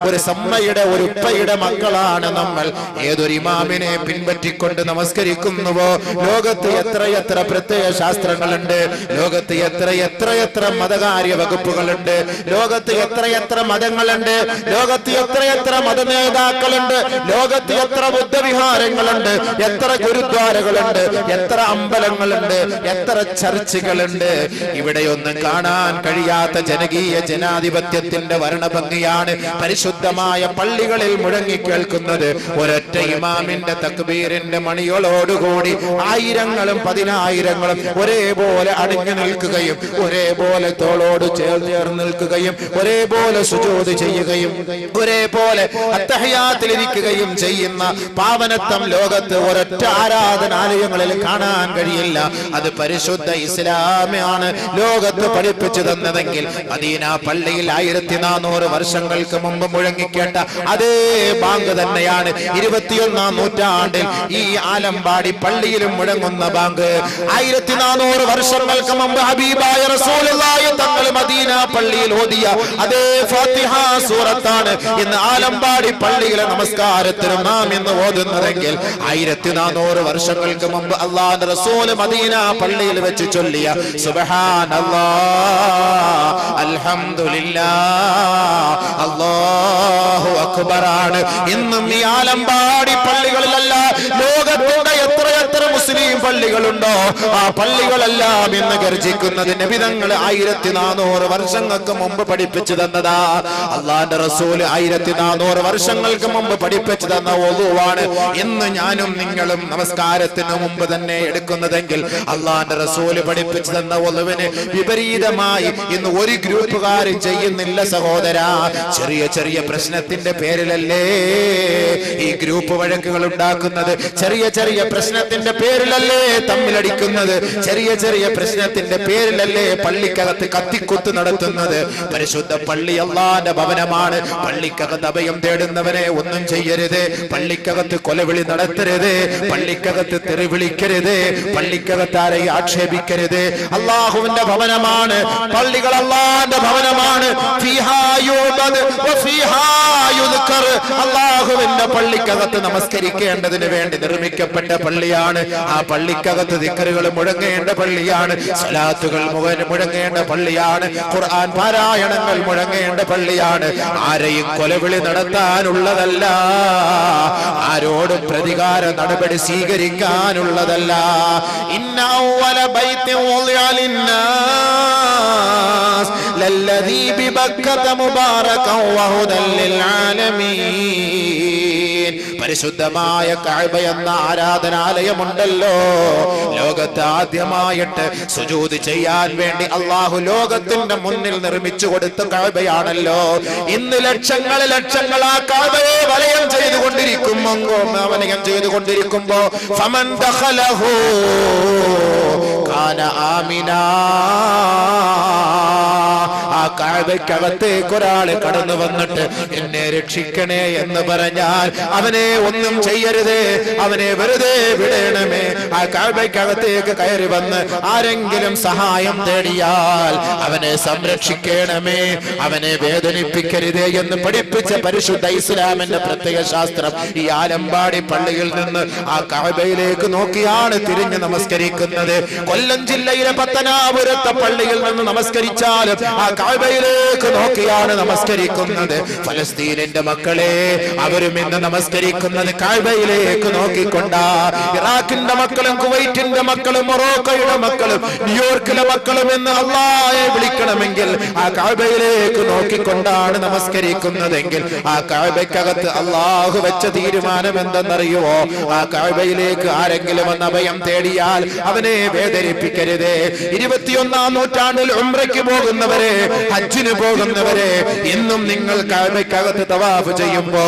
ഒരു സമ്മയുടെ ഒരു ഉപ്പയുടെ മക്കളാണ് നമ്മൾ. ഏതൊരു ഇമാമിനെ പിൻപറ്റിക്കൊണ്ട് നമസ്കരിക്കുന്നുവോ ലോകത്ത് എത്രയെത്ര പ്രത്യയ ശാസ്ത്രങ്ങളുണ്ട്, ലോകത്ത് എത്രയെത്ര മതകാര്യ വകുപ്പുകളുണ്ട്, ലോകത്ത് എത്രയെത്ര മതങ്ങളുണ്ട്, ലോകത്ത് എത്രയെത്ര മത നേതാക്കളുണ്ട്, ലോകത്ത് എത്ര ബുദ്ധവിഹാരങ്ങളുണ്ട്, എത്ര ഗുരുദ്വാരകളുണ്ട്, എത്ര അമ്പലങ്ങളുണ്ട്, എത്ര ചർച്ചുകളുണ്ട്. ഇവിടെയൊന്നും കാണാൻ കഴിയാത്ത ജനകീയ ജനാധിപത്യത്തിന്റെ വർണ്ണഭംഗിയാണ് പരിശുദ്ധമായ പള്ളികളിൽ മുഴങ്ങി കേൾക്കുന്നത്. ഒരൊറ്റ ഇമാമിന്റെ തക്ബീറിന്റെ മണികളോടുകൂടി ആയിരങ്ങളും പതിനായിരങ്ങളും ഒരേപോലെ അണിഞ്ഞു നിൽക്കുകയും ഒരേപോലെ തോളോട് ചേർന്ന് നിൽക്കുകയും ഒരേപോലെ സുജൂദ് ചെയ്യുകയും ഒരേപോലെ അത്തഹിയാത്തിലിരിക്കുകയും ചെയ്യുന്ന പാവനത്വം ലോകത്ത് ഒരൊറ്റ ആരാധനാലയങ്ങളിൽ കാണാൻ കഴിയില്ല. അത് പരിശുദ്ധ ഇസ്ലാമാണ് ലോകത്ത് പഠിപ്പിച്ചു തന്നതെങ്കിൽ മദീന പള്ളിയിൽ 1400 വർഷങ്ങൾക്ക് മുമ്പ് മുഴങ്ങിക്കേട്ട അതേ ബാങ്ക് തന്നെയാണ് 21ാം നൂറ്റാണ്ടിൽ ഈ ആലമ്പാടി പള്ളിയിലും മുഴങ്ങുന്ന ബാങ്ക്. 1400 വർഷങ്ങൾക്ക് മുമ്പ് ഹബീബായ റസൂലുള്ളാഹി തങ്ങൾ മദീന പള്ളിയിൽ ഓതിയ അതേ ഫാത്തിഹ സൂറത്താണ് ഇന്ന് ആലമ്പാടി പള്ളിയിലെ നമസ്കാരത്തിന് നാം ഇന്ന് ഓതുന്നതെങ്കിൽ 1400 വർഷങ്ങൾക്ക് മുമ്പ് അല്ലാഹുവിന്റെ റസൂൽ മദീന പള്ളിയിൽ വെച്ച് ചൊല്ലിയ സുബ്ഹാനല്ലാഹ് അൽഹംദുലില്ലാഹ് അല്ലാഹു അക്ബർ ആണ് ഇന്നും ഈ ആലമ്പാടി പള്ളികളിലല്ല ലോകത്തിന്റെ എത്രയെത്ര മുസ്ലിം പള്ളികളുണ്ടോ ആ പള്ളികളെല്ലാം ഇന്ന് ഗർജിക്കുന്നത് നബിതങ്ങൾ 1400 വർഷങ്ങൾക്ക് മുമ്പ് പഠിപ്പിച്ചു തന്നതാ. അല്ലാഹുവിന്റെ റസൂൽ 1400 വർഷങ്ങൾക്ക് മുമ്പ് പഠിപ്പിച്ചു തന്ന വുളൂവാണ് ഇന്ന് ഞാനും നിങ്ങളും നമസ്കാരത്തിന് മുമ്പ് തന്നെ എടുക്കുന്നതെങ്കിൽ അല്ലാഹുവിന്റെ റസൂൽ പഠിപ്പിച്ചു തന്ന വുളൂവിന് വിപരീതമായി ഇന്ന് ഒരു ഗ്രൂപ്പുകാരും ചെയ്യുന്നില്ല സഹോദരാ. ചെറിയ ചെറിയ പ്രശ്നത്തിന്റെ പേരിലല്ലേ ഈ ഗ്രൂപ്പ് വഴക്കുകൾ ഉണ്ടാക്കുന്നത്, ചെറിയ ചെറിയ പ്രശ്നത്തിന്റെ പേരിലല്ലേ തമ്മിലടിക്കുന്നത്, ചെറിയ ചെറിയ പ്രശ്നത്തിന്റെ പേരിലല്ലേ പള്ളിക്കകത്ത് കത്തിക്കുത്ത് നടത്തുന്നത്. പരിശുദ്ധ പള്ളി അല്ലാഹുവിന്റെ ഭവനമാണ്. പള്ളിക്കകത്ത് അഭയം തേടുന്നവനെ ഒന്നും ചെയ്യരുത്, പള്ളിക്കകത്ത് കൊലവിളി നടത്തരുത്, പള്ളിക്കകത്ത് തെറി വിളിക്കരുത്, പള്ളിക്കകത്ത് ആരെയും ആക്ഷേപിക്കരുത്. അല്ലാഹുവിന്റെ ഭവനമാണ് പള്ളികൾ, അല്ലാഹുവിന്റെ ഭവനമാണ്. അല്ലാഹുവിന്റെ പള്ളിക്കകത്ത് നമസ്കരിക്കേണ്ടതിന് വേണ്ടി നിർമ്മിക്കപ്പെട്ട പള്ളിയാണ്. ആ പള്ളിക്കകത്ത് ദിക്റുകൾ മുഴങ്ങേണ്ട പള്ളിയാണ്, സ്വലാത്തുകൾ മുഴങ്ങേണ്ട പള്ളിയാണ്, ഖുർആൻ പാരായണങ്ങൾ മുഴങ്ങേണ്ട പള്ളിയാണ്. ആരെയും കൊലവിളി നടത്താനുള്ളതല്ല, ആരോടും പ്രതികാര നടപടി സ്വീകരിക്കാനുള്ളതല്ല. ഇന്ന അവ്വല ബൈത്തി വുളിഅ ലിന്നാസ് ലല്ലദീ ബിബക്കത മുബാറകൻ വഹുദൻ ലിൽആലമീൻ. പരിശുദ്ധമായ കഅബ എന്ന ആരാധനാലയമുണ്ടല്ലോ, ലോകത്ത് ആദ്യമായിട്ട് സുജൂദ് ചെയ്യാൻ വേണ്ടി അല്ലാഹു ലോകത്തിന്റെ മുന്നിൽ നിർമ്മിച്ചു കൊടുത്ത കഅബയാണല്ലോ. ഇന്ന് ലക്ഷങ്ങൾ ആ കഅബയെ വലയം ചെയ്തുകൊണ്ടിരിക്കുമ്പോ ഫമൻ ദഖലഹു കാന ആമിനാ. ആ കഅബയ്ക്കകത്തേക്ക് ഒരാൾ കടന്നു വന്നിട്ട് എന്നെ രക്ഷിക്കണേ എന്ന് പറഞ്ഞാൽ അവനെ ഒന്നും ചെയ്യരുത്, അവനെ വെറുതെ വിടണമേ. ആ കഅബയ്ക്കകത്തേക്ക് കയറി വന്ന് ആരെങ്കിലും സഹായം തേടിയാൽ അവനെ സംരക്ഷിക്കണമേ, അവനെ വേദനിപ്പിക്കരുതേ എന്ന് പഠിപ്പിച്ച പരിശുദ്ധ ഇസ്ലാമിന്റെ പ്രത്യയ ശാസ്ത്രം ഈ ആലമ്പാടി പള്ളിയിൽ നിന്ന് ആ കഅബയിലേക്ക് നോക്കിയാണ് തിരിഞ്ഞ് നമസ്കരിക്കുന്നത്. കൊല്ലം ജില്ലയിലെ പത്തനാപുരത്തെ പള്ളിയിൽ നിന്ന് നമസ്കരിച്ചാലും ആ കഅബയിലേക്ക് നോക്കിയാണ് നമസ്കരിക്കുന്നത്. ഫലസ്തീനിന്റെ മക്കളെ, അവരും ഇന്ന് നമസ്കരിക്കുന്നത് കഅബയിലേക്ക് നോക്കിക്കൊണ്ടാ. ഇറാഖിന്റെ മക്കളും കുവൈറ്റിന്റെ മക്കളും മൊറോക്കോയുടെ മക്കളും ന്യൂയോർക്കിലെ മക്കളും എന്ന് അല്ലാഹയെ വിളിക്കണമെങ്കിൽ ആ കഅബയിലേക്ക് നോക്കിക്കൊണ്ടാണ് നമസ്കരിക്കുന്നതെങ്കിൽ ആ കഅബയ്ക്കകത്ത് അല്ലാഹു വെച്ച തീരുമാനം എന്തെന്നറിയുമോ? ആ കഅബയിലേക്ക് ആരെങ്കിലും വന്ന് അഭയം തേടിയാൽ അവനെ വേദനിപ്പിക്കരുതേ. 21ാം നൂറ്റാണ്ടിൽ ഉംറയ്ക്ക് പോകുന്നവരെ, ഹജ്ജിന് പോകുന്നവരെ, ഇന്നും നിങ്ങൾ കഅബയ്ക്കകത്ത് തവാഫ് ചെയ്യുമ്പോ,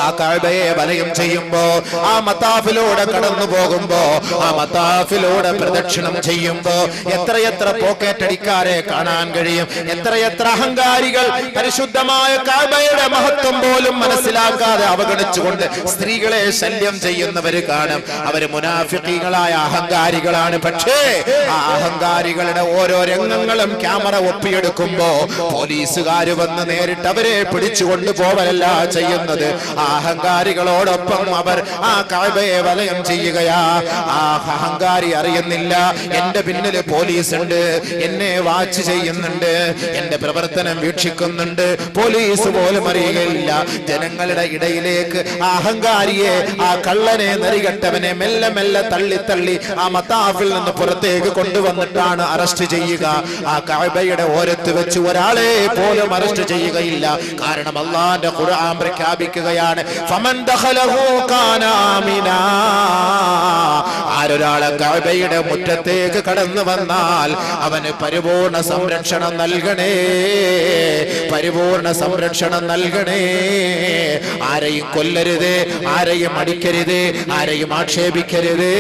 ആ കഅബയെ വലയം ചെയ്യുമ്പോ, ആ മതാഫിലൂടെ കടന്നു പോകുമ്പോ, ആ മതാഫിലൂടെ പ്രദക്ഷിണം ചെയ്യുമ്പോ എത്രയെത്ര പോക്കറ്റടിക്കാരെ കാണാൻ കഴിയും, എത്രയെത്ര അഹങ്കാരികൾ പരിശുദ്ധമായ കഅബയുടെ മഹത്വം പോലും മനസ്സിലാക്കാതെ അവഗണിച്ചുകൊണ്ട് സ്ത്രീകളെ ശല്യം ചെയ്യുന്നവര് കാണും. അവര് മുനാഫിഖീങ്ങളായ അഹങ്കാരികളാണ്. പക്ഷേ ആ അഹങ്കാരികളുടെ ഓരോ രംഗങ്ങളും ക്യാമറ ഒപ്പിയെടുക്കുമ്പോ പോലീസുകാര് വന്ന് നേരിട്ട് അവരെ പിടിച്ചു കൊണ്ടുപോവലല്ല ചെയ്യുന്നത്. ആ അഹങ്കാരികളോടൊപ്പം അവർ ആ കഅബയെ വലയം ചെയ്യുകയാ. ആ അഹങ്കാരി അറിയുന്നില്ല എന്റെ പിന്നില് പോലീസ് ഉണ്ട്, എന്നെ വാച്ച് ചെയ്യുന്നുണ്ട്, എന്റെ പ്രവർത്തനം വീക്ഷിക്കുന്നുണ്ട്. പോലീസ് പോലും അറിയുകയില്ല. ജനങ്ങളുടെ ഇടയിലേക്ക് ആ അഹങ്കാരിയെ, ആ കള്ളനെ, നെറികെട്ടവനെ മെല്ലെ മെല്ലെ തള്ളി തള്ളി ആ മത്താഫിൽ നിന്ന് പുറത്തേക്ക് കൊണ്ടുവന്നിട്ടാണ് അറസ്റ്റ് ചെയ്യുക. ആ കഅബയുടെ ഓരത്ത് വെച്ച് ഒരാളെ പോലും അറസ്റ്റ് ചെയ്യുകയില്ല. കാരണം അല്ലാഹുവിന്റെ ഖുർആൻ പ്രഖ്യാപിക്കുകയാണ്, ഫമൻ ദഖലഹു കാന ആമിനാ. ആരൊരാളെ കഅബയുടെ മുറ്റത്തേക്ക് കടന്നു വന്നാൽ അവന് പരിപൂർണ സംരക്ഷണം നൽകണേ, പരിപൂർണ സംരക്ഷണം നൽകണേ. ആരെയും കൊല്ലരുത്, ആരെയും അടിക്കരുത്, ആരെയും ആക്ഷേപിക്കരുത്.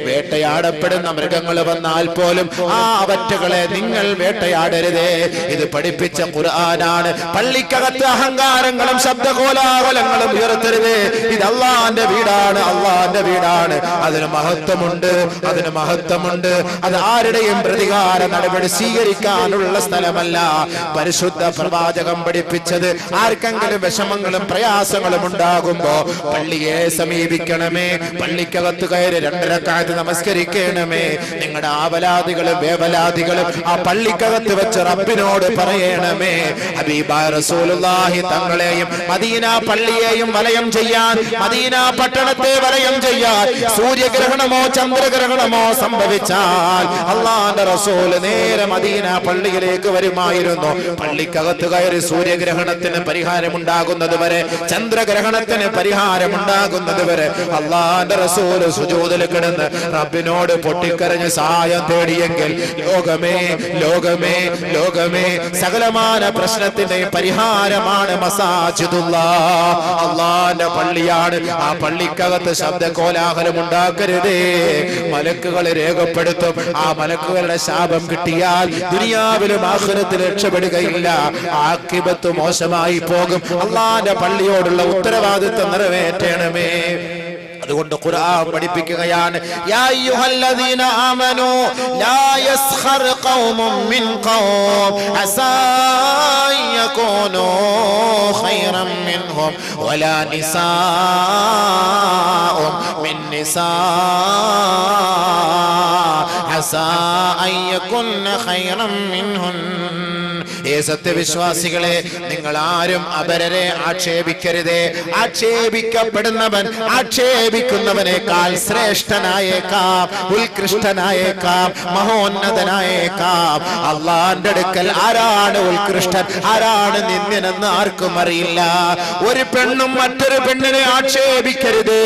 വേട്ടയാടപ്പെടുന്ന മൃഗങ്ങൾ വന്നാൽ പോലും ആ അവറ്റകളെ നിങ്ങൾ വേട്ടയാടരുതേ. ഇത് പഠിപ്പിച്ച ഖുർആനാണ്. പള്ളിക്കകത്ത് അഹങ്കാരങ്ങളും ശബ്ദകോലാഹലങ്ങളും ഉയർത്തരുത്. ഇത് അള്ളാന്റെ വീടാണ്, അള്ളാന്റെ വീടാണ്. അതിന് മഹത്വമുണ്ട്, അതിന് മഹത്വമുണ്ട്. അത് ആരുടെയും പ്രതികാര നടപടി സ്വീകരിക്കാനുള്ള സ്ഥലമല്ല. പരിശുദ്ധ പ്രവാചകം പഠിപ്പിച്ചത് ആർക്കെങ്കിലും വിഷമങ്ങളും പ്രയാസങ്ങളും ഉണ്ടാകുമ്പോ പള്ളിയെ സമീപിക്കണമേ, പള്ളിക്കകത്ത് കയറി 2 റക്അത്ത് നമസ്കരിക്കണമേ. നിങ്ങളുടെ ആവലാദികളും വേവലാദികളും ആ പള്ളിക്കകത്ത് വെച്ച് റബ്ബിനോട് പറയണമേ. ഹബീബായ റസൂലുള്ളാഹി തങ്ങളെയും മദീന പള്ളിയെയും വലയം ചെയ്യാൻ, മദീന പട്ടണത്തെ വലയം ചെയ്യാൻ സൂര്യഗ്രഹണമോ ചന്ദ്രഗ്രഹണമോ സംഭവിച്ചാൽ അല്ലാഹുവിന്റെ റസൂല് നേരെ മദീന പള്ളിയിലേക്ക് വരുമായിരുന്നു. പള്ളിക്കകത്ത് കയറി സൂര്യഗ്രഹണത്തിന് പരിഹാരമുണ്ടാകുന്നത് വരെ, ചന്ദ്രഗ്രഹണത്തിന് പരിഹാരമുണ്ടാകുന്നത് വരെ അല്ലാഹുവിന്റെ റസൂല് സുജൂദിൽ കിടന്ന് റബ്ബിനോട് പൊട്ടിക്കരഞ്ഞ് സഹായം തേടിയെങ്കിൽ ലോകമേ ലോകമേ ലോകമേ സകലമായ പ്രശ്നത്തിന്റെ പരിഹാരമാണ് മസാജിദുല്ലാഹ്, അല്ലാഹുവിന്റെ പള്ളിയാണ്. ആ പള്ളിക്കകത്ത് ശബ്ദ കോലാഹലം ഉണ്ടാക്കരുതേ. മലക്കുകൾ രേഖപ്പെടുത്തും. ആ മലക്കുകളുടെ ശാപം കിട്ടിയാൽ ദുനിയാവിലും ആഖിറത്തിലും രക്ഷപ്പെടുകയില്ല, ആഖിബത്ത് മോശമായി പോകും. അല്ലാഹുവിന്റെ പള്ളിയോടുള്ള ഉത്തരവാദിത്വം നിറവേറ്റണമേ. അതുകൊണ്ട് ഖുർആൻ പഠിപ്പിക്കുകയാണ്, യാ അയ്യുഹല്ലദീന ആമനൂ ലാ യസ്ഖർ ഖൗമും മിൻ ഖൗം അസാ യകൂനൂ ഖൈറൻ മിൻഹും വലാ നിസാഉം മിൻ നിസാ അസാ യകുന്ന ഖൈറൻ മിൻഹുൻ. ഏ സത്യവിശ്വാസികളെ, നിങ്ങൾ ആരും അപരരെ ആക്ഷേപിക്കരുതേ. ആക്ഷേപിക്കപ്പെടുന്നവൻ ആക്ഷേപിക്കുന്നവനേക്കാൾ ശ്രേഷ്ഠനായേക്കാം, ഉത്കൃഷ്ടനായേക്കാം, മഹോന്നതനായേക്കാം. അള്ളാന്റെ അടുക്കൽ ആരാണ് ഉത്കൃഷ്ടൻ, ആരാണ് നിന്ദ്യനെന്ന് ആർക്കും അറിയില്ല. ഒരു പെണ്ണും മറ്റൊരു പെണ്ണിനെ ആക്ഷേപിക്കരുത്.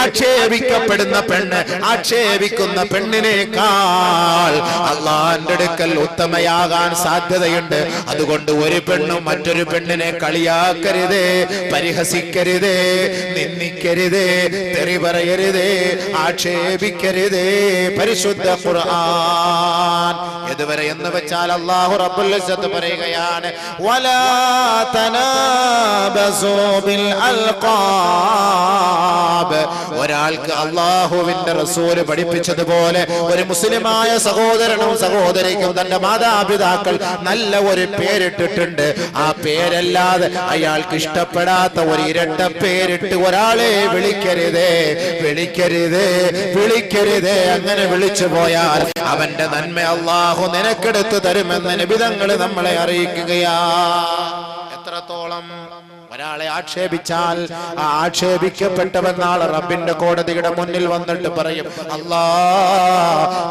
ആക്ഷേപിക്കപ്പെടുന്ന പെണ്ണ് ആക്ഷേപിക്കുന്ന പെണ്ണിനേക്കാൾ അള്ളാന്റെ അടുക്കൽ ഉത്തമയാകാൻ സാധ്യതയുണ്ട്. അതുകൊണ്ട് ഒരു പെണ്ണും മറ്റൊരു പെണ്ണിനെ കളിയാക്കരുതേ, പരിഹസിക്കരുതേ, നിന്ദിക്കരുതേ, തെറി പറയരുതേ, ആക്ഷേപിക്കരുതേ. പരിശുദ്ധ ഖുർആൻ ഇതുവരെ എന്ന് വെച്ചാൽ അല്ലാഹു റബ്ബുൽ ഇസ്സത്ത് പറയുകയാണ്, വലാ തനാബസൂ ബിൽ അൽഖാബ്. ഒരാൾക്ക് അല്ലാഹുവിന്റെ റസൂൽ പഠിപ്പിച്ചതുപോലെ ഒരു മുസ്ലിമായ സഹോദരനും സഹോദരിക്കും തന്റെ മാതാപിതാക്കൾ നല്ല ഒരു പേരിട്ടിട്ടുണ്ട്. ആ പേരല്ലാതെ അയാൾക്ക് ഇഷ്ടപ്പെടാത്ത ഒരു ഇരട്ട പേരിട്ട് ഒരാളെ വിളിക്കരുതേ, വിളിക്കരുതേ, വിളിക്കരുതേ. അങ്ങനെ വിളിച്ചു പോയാൽ അവന്റെ നന്മ അല്ലാഹു നിനക്കെടുത്തു തരുമെന്ന് നബി തങ്ങൾ നമ്മളെ അറിയിക്കുകയാ. എത്രത്തോളം ഒരാളെ ആക്ഷേപിച്ചാൽ ആ ആക്ഷേപിക്കപ്പെട്ടവൻ നാളെ റബ്ബിന്റെ കോടതിയുടെ മുന്നിൽ വന്നിട്ട് പറയും, അല്ലാ,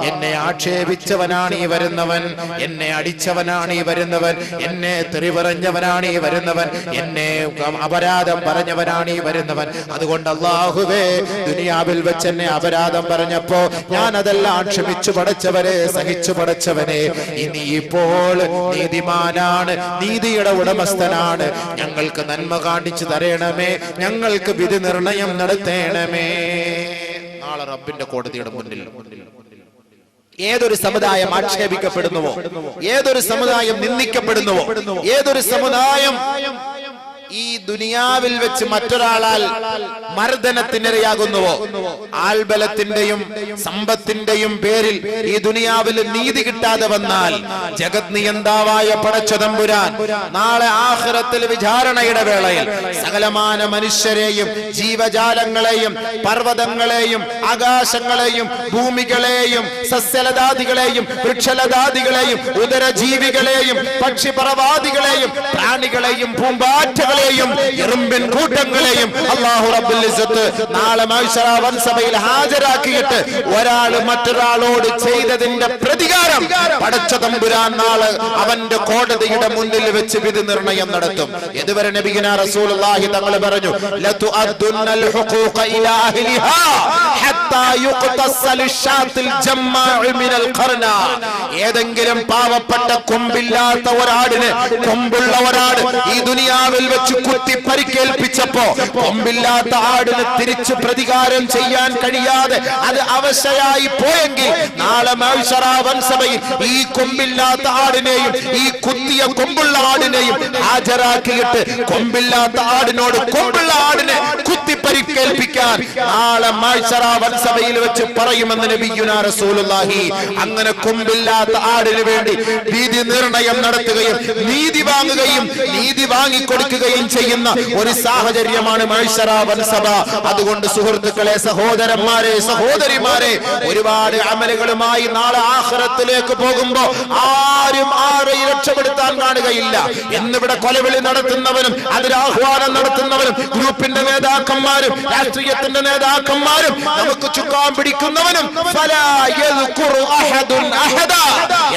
എന്നെ ആക്ഷേപിച്ചവനാണ് ഈ വരുന്നവൻ, എന്നെ അടിച്ചവനാണ് ഈ വരുന്നവൻ, എന്നെ തെറി പറഞ്ഞവനാണ് ഈ വരുന്നവൻ, എന്നെ അപരാധം പറഞ്ഞവനാണ് ഈ വരുന്നവൻ. അതുകൊണ്ട് അല്ലാഹുവേ, ദുനിയാവിൽ വെച്ച് എന്നെ അപരാധം പറഞ്ഞപ്പോ ഞാൻ അതെല്ലാം ക്ഷമിച്ചു പടച്ചവരെ, സഹിച്ചു പടച്ചവനെ, ഇനി ഇപ്പോൾ നീതിമാനാണ്, നീതിയുടെ ഉടമസ്ഥനാണ്, ഞങ്ങൾക്ക് നന്മ കാണിച്ചു തരണമേ, ഞങ്ങൾക്ക് വിധി നിർണയം നടത്തണമേ. നാളെ റബ്ബിന്റെ കോടതിയുടെ മുന്നിൽ ഏതൊരു സമുദായം ആക്ഷേപിക്കപ്പെടുന്നുവോ, ഏതൊരു സമുദായം നിന്ദിക്കപ്പെടുന്നുവോ, ഏതൊരു സമുദായം ഈ ദുനിയാവിൽ വെച്ച് മറ്റൊരാളാൽ മർദ്ദനത്തിനിരയാകുന്നുവോ, ആൾബലത്തിന്റെയും സമ്പത്തിന്റെയും പേരിൽ ഈ ദുനിയാവിൽ നീതി കിട്ടാതെ വന്നാൽ ജഗത് നിയന്താവായ പടച്ച തമ്പുരാൻ നാളെ ആഖിറത്തിൽ വിചാരണയുടെ വേളയിൽ സകലമാന മനുഷ്യരെയും ജീവജാലങ്ങളെയും പർവ്വതങ്ങളെയും ആകാശങ്ങളെയും ഭൂമികളെയും സസ്യലതാദികളെയും വൃക്ഷലതാദികളെയും ഉദരജീവികളെയും പക്ഷിപറവാദികളെയും പ്രാണികളെയും പൂമ്പാറ്റകളെയും എറുമ്പിൻ കൂട്ടങ്ങളെയും അല്ലാഹു റബ്ബുൽ ഇസ്സത്ത് നാളെ മഹ്ശറ വൻസഭയിൽ ഹാജരാക്കിയിട്ട് ഒരാൾ മറ്റൊരാളോട് ചെയ്തതിന്റെ പ്രതികാരം പടച്ച തമ്പുരാൻ നാളെ അവന്റെ കോടതിയുടെ മുന്നിൽ വെച്ച് വിധി നിർണയം നടത്തും. ഇതുവരെ നബിയുനാ റസൂലുള്ളാഹി തങ്ങൾ പറഞ്ഞു ലതുഅദ്ദുന്നൽ ഹുഖൂഖ ഇലാ അഹ്ലിഹാ ഹത്താ യുഖ്തസൽ ഷാത്തിൽ ജമ്മാഉ മിനൽ ഖർന. ഏതെങ്കിലും പാവപ്പെട്ട കൊമ്പില്ലാത്ത ഒരാടിനെ കൊമ്പുള്ള ഒരാട് ഈ ദുനിയാവിൽ വെച്ച് കുത്തി പരിക്കേൽപ്പിച്ചപ്പോ കൊമ്പില്ലാത്ത ആടിന് തിരിച്ചു പ്രതികാരം ചെയ്യാൻ കഴിയാതെ അത് അവശയായി പോയെങ്കിൽ നാളെ മഹ്ശറ വൻസഭയിൽ ഈ കൊമ്പില്ലാത്ത ആടിനെയും ഈ കുത്തിയ കൊമ്പുള്ള ആടിനെയും ഹാജരാക്കിയിട്ട് കൊമ്പില്ലാത്ത ആടിനോട് കൊമ്പുള്ള ആടിനെ കുത്തി പരിക്കേൽപ്പിക്കാൻ നാളെ മഹ്ശറ വൻസഭയിൽ വെച്ച് പറയുമെന്ന് നബിയുനാ റസൂലുള്ളാഹി. അങ്ങനെ കൊമ്പില്ലാത്ത ആടിന് വേണ്ടി വിധി നിർണയം നടത്തുകയും നീതി വാങ്ങുകയും നീതി വാങ്ങിക്കൊടുക്കുകയും ചെയ്യുന്ന ഒരു സാഹചര്യമാണ് മഹ്ശറ വൻസഭ. അതുകൊണ്ട് സുഹൃത്തുക്കളെ, സഹോദരന്മാരെ, സഹോദരിമാരെ, ഒരുപാട് അമലുകളുമായി നാളെ ആഖിറത്തിലേക്ക് പോകുമ്പോ ആരും ആരെയും രക്ഷപ്പെടുത്താൻ കാണുകയില്ല. എന്നിവിടെ കൊലവിളി നടത്തുന്നവനും അതിരാഹ്വാനം നടത്തുന്നവനും ഗ്രൂപ്പിന്റെ നേതാക്കന്മാരും രാഷ്ട്രീയത്തിന്റെ നേതാക്കന്മാരും നമുക്ക് ചുക്കാൻ പിടിക്കുന്നവനും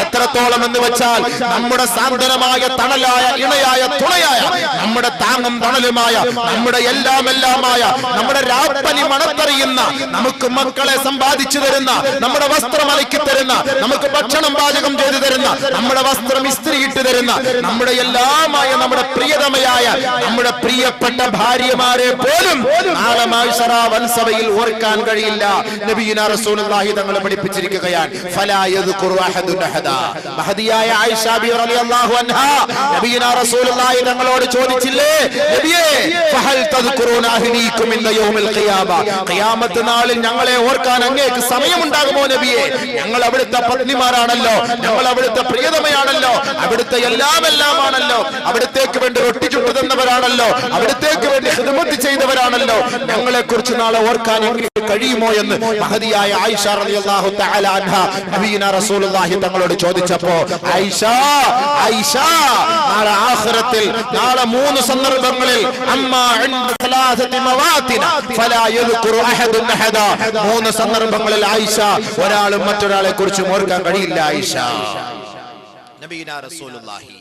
എത്രത്തോളം എന്ന് വെച്ചാൽ നമ്മുടെ സാന്ത്വനമായ തണലായ ഇണയായ തുണയായ നമ്മുടെ താങ്ങും തണലുമായ നമ്മുടെ എല്ലാമായ നമ്മുടെ രാപ്പനി മണത്തറിയുന്ന നമുക്ക് മക്കളെ സമ്പാദിച്ചു തരുന്ന നമ്മുടെ വസ്ത്രം അലക്കി തരുന്ന നമുക്ക് ഭക്ഷണം പാചകം ചെയ്തു തരുന്ന നമ്മുടെ വസ്ത്രം ഇസ്ത്രിയിട്ട് തരുന്ന നമ്മുടെ എല്ലാമായ നമ്മുടെ പ്രിയതമയായ നമ്മുടെ പ്രിയപ്പെട്ട ഭാര്യമാരെ പോലും നാളെ മഹ്ശറ വൻസഭയിൽ ഓർക്കാൻ കഴിയില്ല. നബിയുനാ റസൂലുള്ളാഹി തങ്ങൾ പഠിപ്പിച്ചിരിക്കുകയാണ് ഫലാ യദ്കുറു അഹദുൻ അഹദാ. മഹദിയായ ആയിഷ ബിബി റളിയല്ലാഹു അൻഹാ നബിയുനാ റസൂലുള്ളാഹി തങ്ങളോട് ചോദിച്ചില്ലേ, നബിയേ ഫഹൽ തദ്കുറൂന അഹ്ലീകും ഇന്ന യൗമിൽ ഖിയാമ, ഖിയാമത്ത് നാളിൽ ഞങ്ങളെ ഓർക്കാൻ അങ്ങേക്ക് സമയമുണ്ടാകുമോ നബിയേ? ഞങ്ങൾ അവിടുത്തെ പത്നിമാരാണല്ലോ, ഞങ്ങൾ അവിടുത്തെ പ്രിയതമയാണല്ലോ, അവിടുത്തെ എല്ലാമാണല്ലോ, അവിടത്തേക്ക് വേണ്ടി റൊട്ടി ചുട്ടു തന്നവരാണല്ലോ, അവിടത്തേക്ക് വേണ്ടി ഖിദ്മത്ത് ചെയ്തവരാണല്ലോ, ഞങ്ങളെ കുറിച്ച് നാളെ ഓർക്കാൻ എനിക്ക് കഴിയുമോ എന്ന് മഹദിയായ ആയിഷ റളിയല്ലാഹു തആല അൻഹ നബിയുനാ റസൂലുള്ളാഹി തങ്ങളോട് ചോദിച്ചപ്പോ ആയിഷ നാളെ ആഖിറത്തിൽ നാളെ 3 സന്ദർഭങ്ങളിൽ അമ്മാ ഇൻദ സലാസതി മവാതിന ഫലാ യദ്കുറു അഹദുൻ അഹദാ. 3 സന്ദർഭങ്ങളിൽ ആയിഷ ഒരാളും മറ്റൊരാളെ കുറിച്ച് ഓർക്കാൻ കഴിയില്ല. ആയിഷ നബിയുനാ റസൂലുള്ളാഹി